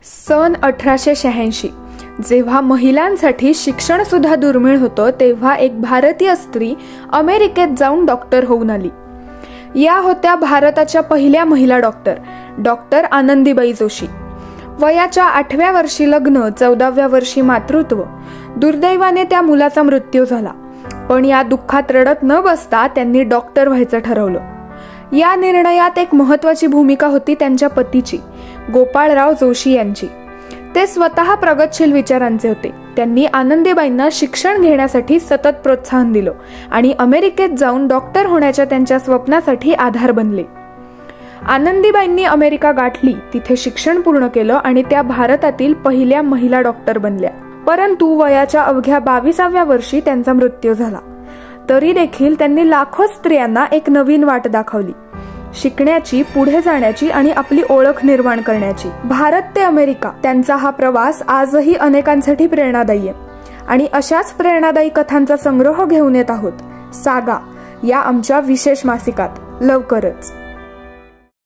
सन 1886 जेव्हा महिलांसाठी शिक्षण सुद्धा दुर्मिळ होतं तेव्हा एक भारतीय स्त्री अमेरिकेत जाऊन डॉक्टर होऊन आली. या होत्या भारताच्या पहिल्या महिला डॉक्टर आनंदीबाई जोशी. वयाच्या 8व्या वर्षी लग्न, 14व्या वर्षी मातृत्व. दुर्दैवाने त्या मुलाचा मृत्यू झाला. पण या दुःखात रडत न बसता त्यांनी डॉक्टर व्हायचं ठरवलं. या निर्णयात एक महत्त्वाची भूमिका होती त्यांच्या पतीची, गोपाळराव जोशी यांची. ते स्वतः प्रगतशील विचारांचे होते. त्यांनी आनंदीबाईंना शिक्षण घेण्यासाठी सतत प्रोत्साहन दिलं आणि अमेरिकेत जाऊन डॉक्टर होण्याच्या त्यांच्या स्वप्नासाठी आधार बनले. आनंदीबाईंनी अमेरिका गाठली, तिथे शिक्षण पूर्ण केलं आणि त्या भारतातील पहिल्या महिला डॉक्टर बनल्या. परंतु वयाच्या अवघ्या 22व्या वर्षी त्यांचा मृत्यू झाला. तरी देखील त्यांनी लाखो स्त्रियांना एक नवीन वाट दाखवली, शिकण्याची, पुढे जाण्याची आणि आपली ओळख निर्माण करण्याची. भारत ते अमेरिका त्यांचा हा प्रवास आजही अनेकांसाठी प्रेरणादायी आहे. आणि अशाच प्रेरणादायी कथांचा संग्रह घेऊन येत आहोत सागा या आमच्या विशेष मासिकात लवकरच.